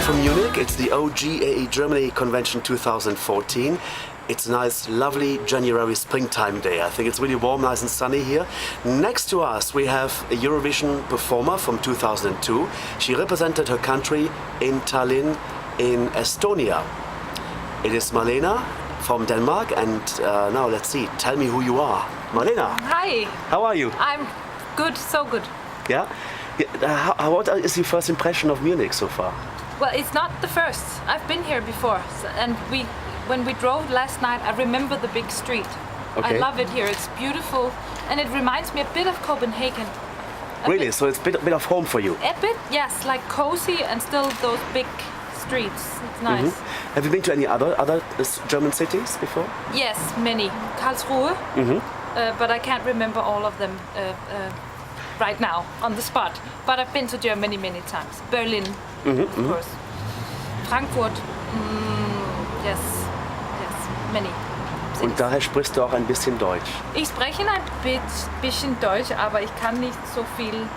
from Munich. It's the OGAE Germany Convention 2014. It's a nice, lovely January springtime day. I think it's really warm, nice and sunny here. Next to us, we have a Eurovision performer from 2002. She represented her country in Tallinn, in Estonia. It is Malene from Denmark, and now let's see. Tell me who you are. Malene. Hi. How are you? I'm good, so good. Yeah? What is your first impression of Munich so far? Well, it's not the first. I've been here before, and when we drove last night, I remember the big street. Okay. I love it here. It's beautiful, and it reminds me a bit of Copenhagen. Really? So it's a bit of home for you? A bit, yes, like cozy and still those big streets. It's nice. Mm-hmm. Have you been to any other German cities before? Yes, many. Karlsruhe, but I can't remember all of them right now on the spot. But I've been to Germany many times. Berlin, of course. Frankfurt, yes, many. Und daher sprichst du auch ein bisschen Deutsch? Ich spreche ein bisschen Deutsch, aber ich kann nicht so viel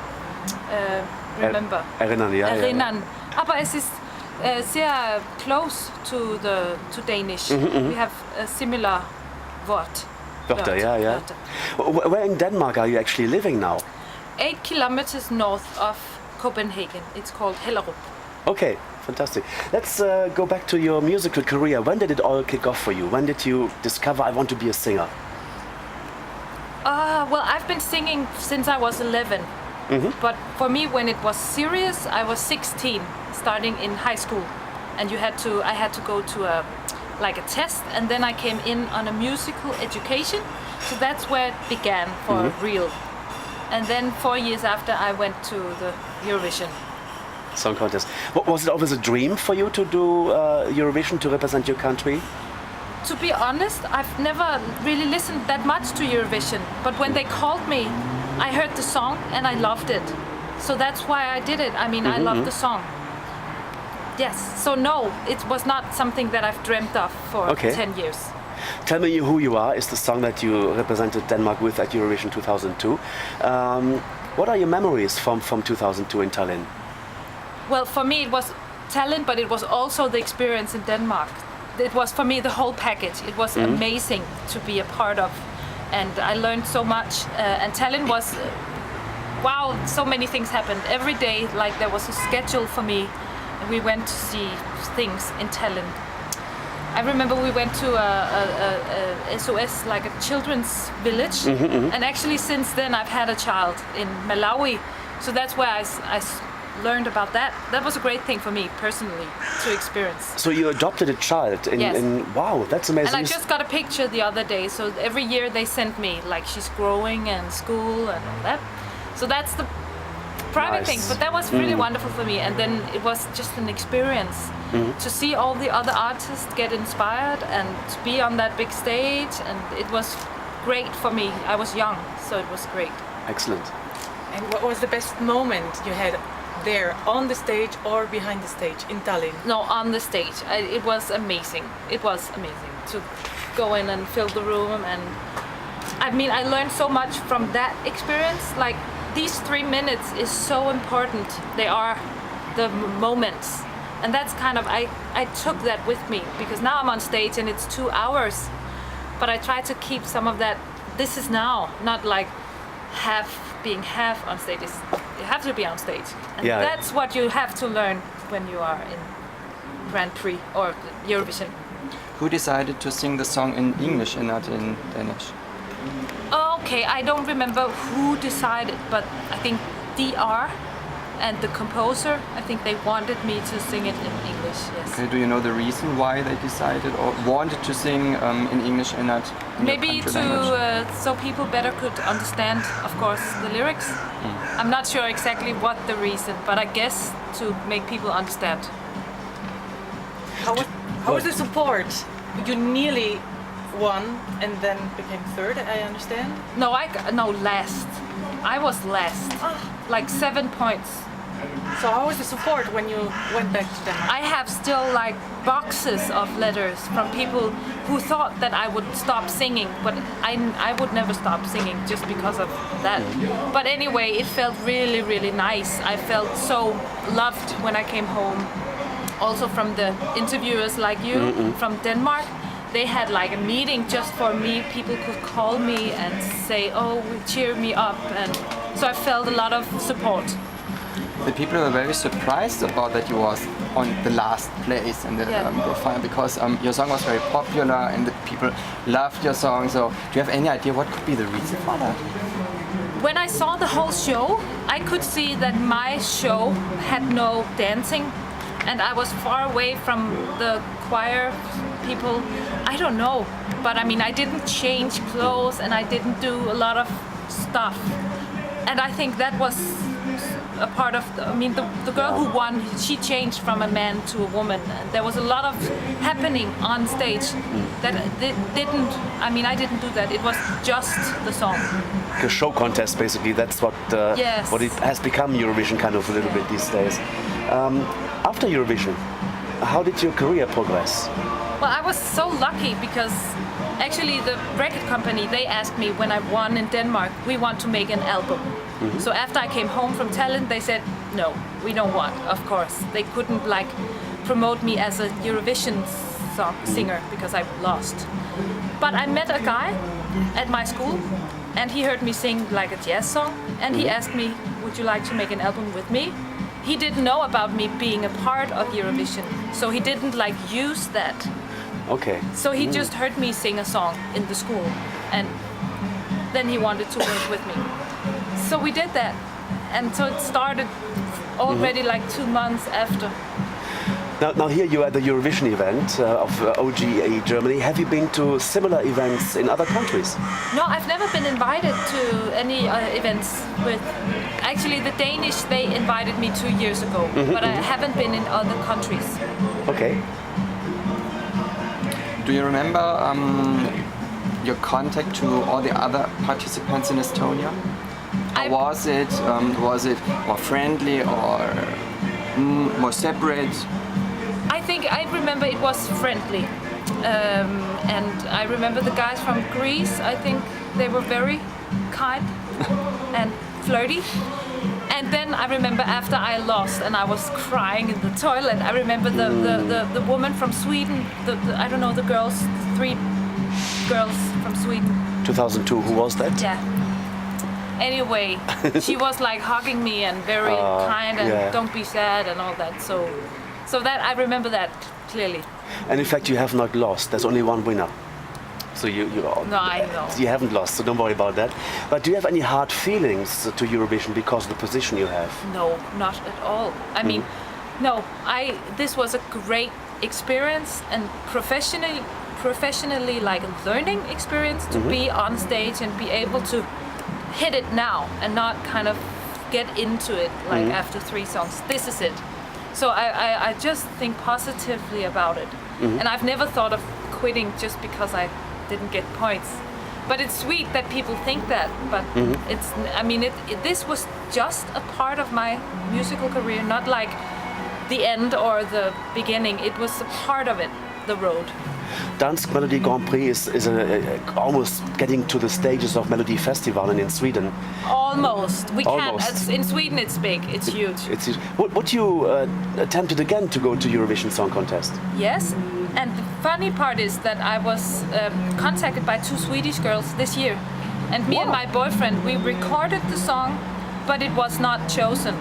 remember. Erinnern, ja. Erinnern. Ja. Aber es ist sehr close to Danish. We have a similar Wort. Wörter, yeah. Where in Denmark are you actually living now? 8 kilometers north of Copenhagen. It's called Hellerup. Okay, fantastic. Let's go back to your musical career. When did it all kick off for you? When did you discover I want to be a singer? Well, I've been singing since I was 11. But for me, when it was serious, I was 16, starting in high school, and I had to go to a test, and then I came in on a musical education. So that's where it began for real. And then 4 years after, I went to the Eurovision Song Contest. Was it always a dream for you to do Eurovision, to represent your country? To be honest, I've never really listened that much to Eurovision. But when they called me, I heard the song and I loved it. So that's why I did it. I mean, I love the song. Yes. So no, it was not something that I've dreamt of for 10 years. Tell me who you are is the song that you represented Denmark with at Eurovision 2002. What are your memories from 2002 in Tallinn? Well, for me it was Tallinn, but it was also the experience in Denmark. It was for me the whole package. It was amazing to be a part of, and I learned so much. And Tallinn was, wow, so many things happened. Every day, like there was a schedule for me, and we went to see things in Tallinn. I remember we went to a SOS, like a children's village, and actually since then I've had a child in Malawi, so that's where I learned about that. That was a great thing for me personally to experience. So you adopted a child in wow, that's amazing. And I just got a picture the other day, so every year they send me, like she's growing and school and all that. So that's the private thing, but that was really wonderful for me. And then it was just an experience to see all the other artists get inspired and to be on that big stage, and it was great for me. I was young, so it was great. Excellent. And what was the best moment you had there, on the stage or behind the stage in Tallinn? No, on the stage. It was amazing. It was amazing to go in and fill the room, and I mean, I learned so much from that experience. Like, these 3 minutes is so important. They are the moments. And that's kind of, I took that with me, because now I'm on stage and it's 2 hours. But I try to keep some of that, this is now, not like being half on stage. You have to be on stage. And that's what you have to learn when you are in Grand Prix or Eurovision. Who decided to sing the song in English and not in Danish? Okay, I don't remember who decided, but I think DR and the composer, I think they wanted me to sing it in English, yes. Okay, do you know the reason why they decided or wanted to sing in English and not in Maybe so people better could understand, of course, the lyrics. I'm not sure exactly what the reason, but I guess to make people understand. How was the support? You nearly won and then became third, I understand? No, last. I was last, like 7 points. So how was the support when you went back to Denmark? I have still like boxes of letters from people who thought that I would stop singing, but I would never stop singing just because of that. But anyway, it felt really, really nice. I felt so loved when I came home. also from the interviewers like you from Denmark. They had like a meeting just for me. People could call me and say, "Oh, cheer me up," and so I felt a lot of support. The people were very surprised about that you was on the last place in the final because your song was very popular and the people loved your song. So do you have any idea what could be the reason for that? When I saw the whole show, I could see that my show had no dancing, and I was far away from the choir people. I don't know, but I mean, I didn't change clothes and I didn't do a lot of stuff, and I think that was a part of the girl who won, she changed from a man to a woman. There was a lot of happening on stage that I didn't do that. It was just the song. The show contest, basically, that's what it has become Eurovision kind of a little bit these days. After Eurovision, how did your career progress? Well, I was so lucky because actually the record company, they asked me when I won in Denmark, we want to make an album. So after I came home from Tallinn, they said, no, we don't want, of course. They couldn't like promote me as a Eurovision song singer because I lost. But I met a guy at my school and he heard me sing like a jazz song and he asked me, would you like to make an album with me? He didn't know about me being a part of Eurovision, so he didn't like use that. Okay. So he just heard me sing a song in the school and then he wanted to work with me. So we did that, and so it started already like 2 months after. Now here you are at the Eurovision event of OGAE Germany. Have you been to similar events in other countries? No, I've never been invited to any events with... Actually, the Danish, they invited me 2 years ago, but I haven't been in other countries. Okay. Do you remember your contact to all the other participants in Estonia? How was it? Was it more friendly or more separate? I remember it was friendly. And I remember the guys from Greece, I think they were very kind and flirty. And then I remember after I lost and I was crying in the toilet, I remember the woman from Sweden, I don't know, the girls, 3 girls from Sweden. 2002, who was that? Yeah. Anyway, she was like hugging me and very kind and don't be sad and all that. So that I remember that clearly. And in fact, you have not lost. There's only one winner. So you I know. You haven't lost, so don't worry about that. But do you have any hard feelings to Eurovision because of the position you have? No, not at all. I mean, no. This was a great experience and professionally like a learning experience to be on stage and be able to hit it now and not kind of get into it like after 3 songs. This is it. So I just think positively about it. And I've never thought of quitting just because I didn't get points. But it's sweet that people think that. But this was just a part of my musical career, not like the end or the beginning. It was a part of it, the road. Dansk Melody Grand Prix is almost getting to the stages of Melody Festival in Sweden. Almost. We Almost. can't. In Sweden it's big. It's huge. It's huge. Would you attempted again to go to Eurovision Song Contest? Yes. And the funny part is that I was contacted by 2 Swedish girls this year. And me and my boyfriend, we recorded the song, but it was not chosen.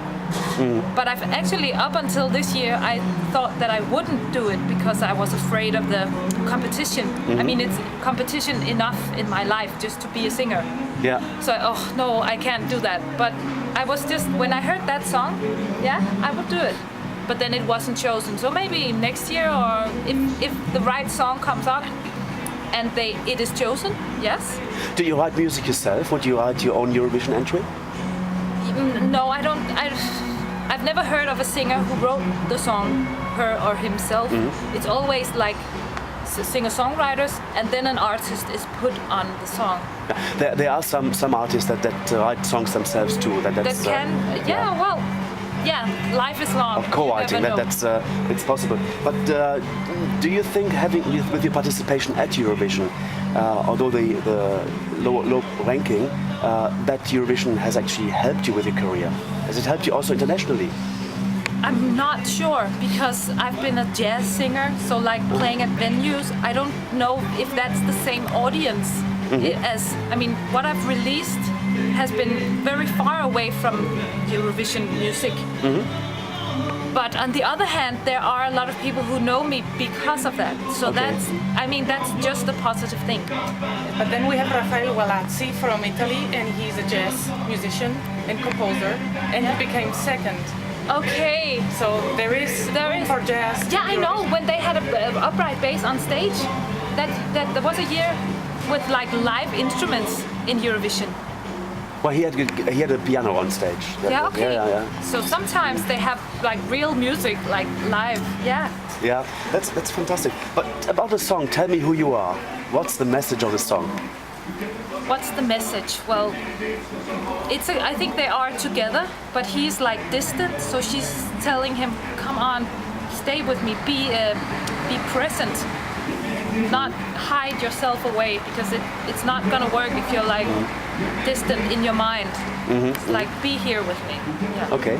But I've actually, up until this year, I thought that I wouldn't do it because I was afraid of the competition. I mean, it's competition enough in my life just to be a singer. Yeah. So, no, I can't do that. But I was just, when I heard that song, I would do it. But then it wasn't chosen. So maybe next year, or if the right song comes up and it is chosen, yes. Do you write music yourself? Would you write your own Eurovision entry? No, I don't. I've never heard of a singer who wrote the song, her or himself. It's always like singer-songwriters, and then an artist is put on the song. There are some artists that write songs themselves too. Life is long. Of co-writing, it's possible. But do you think with your participation at Eurovision, although the low ranking, that Eurovision has actually helped you with your career? Has it helped you also internationally? I'm not sure because I've been a jazz singer, so like playing at venues, I don't know if that's the same audience as, I mean, what I've released has been very far away from Eurovision music. But on the other hand, there are a lot of people who know me because of that. So that's just a positive thing. But then we have Rafael Walazzi from Italy, and he's a jazz musician and composer, and he became second. Okay. So there is room for jazz. Yeah, I know. When they had a upright bass on stage, that there was a year with like live instruments in Eurovision. Well, he had a piano on stage. Yeah, okay. Yeah. So sometimes they have like real music, like live. Yeah. Yeah, that's fantastic. But about the song, tell me who you are. What's the message of the song? What's the message? Well, I think they are together, but he's like distant. So she's telling him, "Come on, stay with me. Be present. Not hide yourself away because it's not gonna work if you're like distant in your mind. Like be here with me." Yeah. Okay.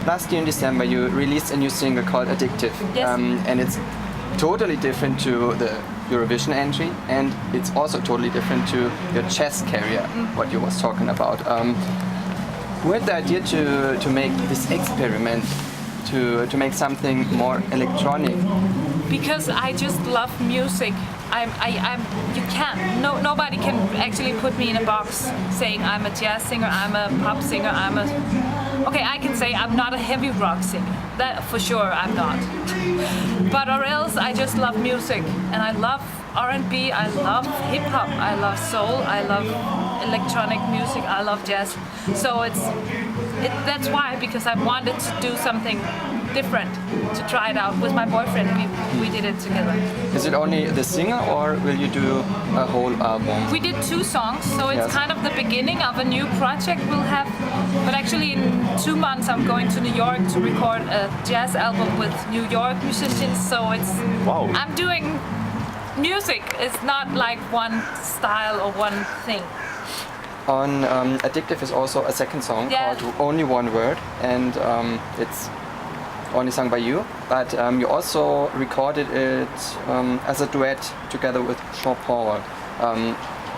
Last year in December, you released a new single called Addictive. Yes. And it's totally different to the Eurovision entry, and it's also totally different to your chess career, what you was talking about. Who had the idea to make this experiment, to make something more electronic? Because I just love music. You can't. Nobody can actually put me in a box saying I'm a jazz singer, I'm a pop singer, Okay, I can say I'm not a heavy rock singer. That for sure I'm not. But or else I just love music, and I love R&B, I love hip hop, I love soul, I love electronic music, I love jazz. So that's why, because I wanted to do something different, to try it out with my boyfriend. We did it together. Is it only the singer, or will you do a whole album? We did 2 songs, so it's kind of the beginning of a new project we'll have. But actually in 2 months I'm going to New York to record a jazz album with New York musicians, so Wow. I'm doing music. It's not like one style or one thing. On Addictive is also a second song called Only One Word, and it's only sung by you, but you also recorded it as a duet together with Jean-Paul.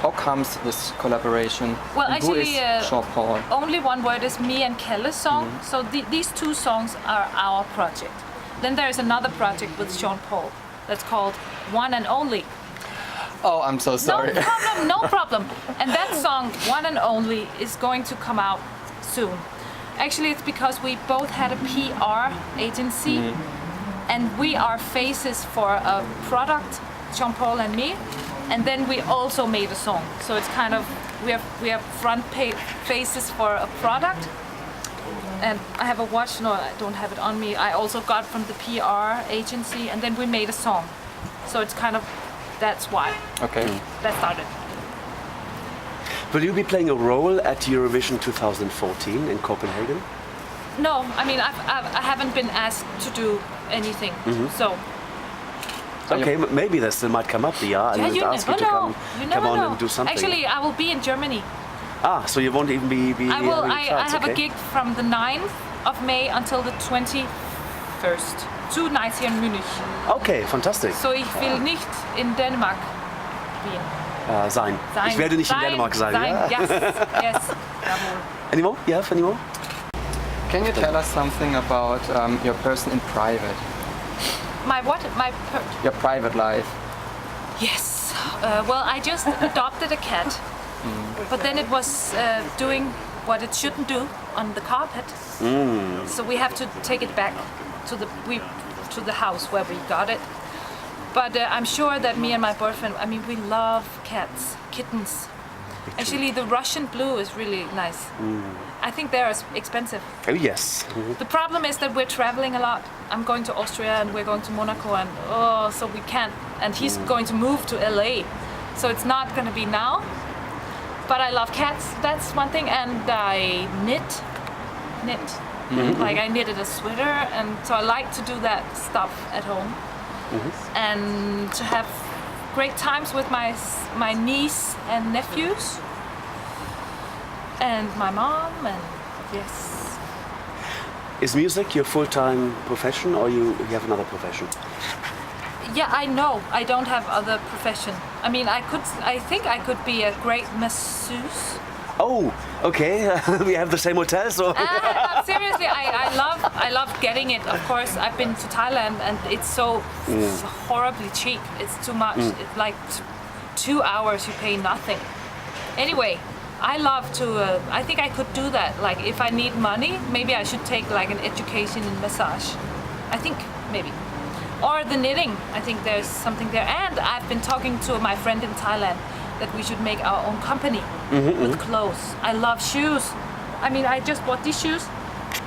How comes this collaboration? Well, And actually, who is Jean-Paul? Only One Word is me and Kelle's song, so these 2 songs are our project. Then there is another project with Jean-Paul that's called One and Only. Oh, I'm so sorry. No problem. And that song, One and Only, is going to come out soon. Actually, it's because we both had a PR agency, and we are faces for a product, Jean-Paul and me, and then we also made a song. So it's kind of, we have front faces for a product, and I have a watch, no, I don't have it on me. I also got from the PR agency, and then we made a song. So it's kind of, that's why. Okay. That started. Will you be playing a role at Eurovision 2014 in Copenhagen? No, I mean, I haven't been asked to do anything, so. Okay, maybe that still might come up. Yeah, and you ask you never to know. come on and do something. Actually, I will be in Germany. So you won't even be I will. having I charts, have okay. a gig from the 9th of May until the 21st. 2 nights here in Munich. Okay, fantastic. So ich will nicht in Dänemark Sein. Ich werde nicht in Dänemark sein. Sein. Ja. Yes, yes. Jawohl. Any more? You have any more? Can you tell us something about your person in private? My what? Your private life? Yes. Well, I just adopted a cat, but then it was doing what it shouldn't do on the carpet. So we have to take it back to the house where we got it. But I'm sure that me and my boyfriend, I mean, we love cats, kittens. Actually, the Russian blue is really nice. I think they're expensive. Oh yes. The problem is that we're traveling a lot. I'm going to Austria and we're going to Monaco, and so we can't. And he's going to move to LA, so it's not going to be now. But I love cats. That's one thing, and I knit. Like I knitted a sweater, and so I like to do that stuff at home, and to have great times with my niece and nephews, and my mom, and yes. Is music your full-time profession, or you have another profession? Yeah, I know. I don't have other profession. I mean, I think I could be a great masseuse. Oh, okay. We have the same hotel, so. No, seriously, I love getting it. Of course, I've been to Thailand and it's so horribly cheap. It's too much. It's like 2 hours you pay nothing. Anyway, I love to. I think I could do that. Like, if I need money, maybe I should take like an education in massage. I think maybe. Or the knitting. I think there's something there. And I've been talking to my friend in Thailand that we should make our own company with clothes. I love shoes. I mean, I just bought these shoes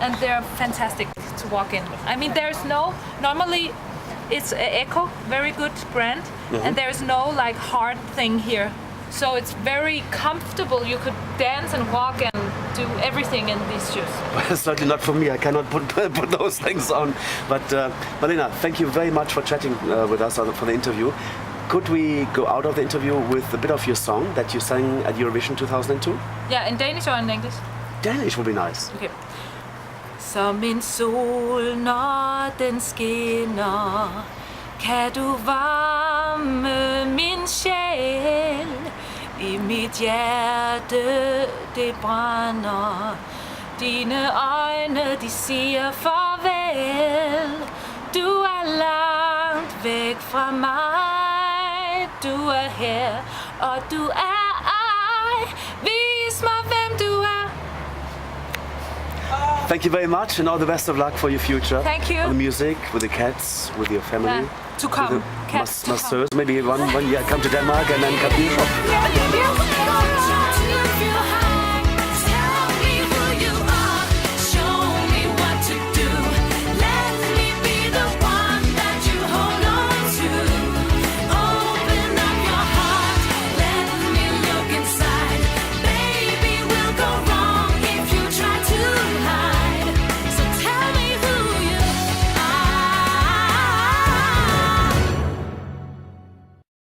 and they're fantastic to walk in. I mean, normally it's Eco, very good brand, and there's no like hard thing here. So it's very comfortable. You could dance and walk and do everything in these shoes. Certainly not for me. I cannot put those things on. But Malene, thank you very much for chatting with us for the interview. Could we go out of the interview with a bit of your song that you sang at Eurovision 2002? Yeah, in Danish or in English? Danish would be nice. Okay. Som en sol, når den skinner, kan du varme min sjæl. I mit hjerte, det brænder. Dine øjne, de siger farvel. Du er langt væk fra mig. Du er her, og du er ej. Vis mig, hvem du er. Thank you very much, and all the best of luck for your future. Thank you. On the music, with the cats, with your family. Yeah, to come. With the Cats to come. masseurs. Maybe one year come to Denmark and then come here. Yeah.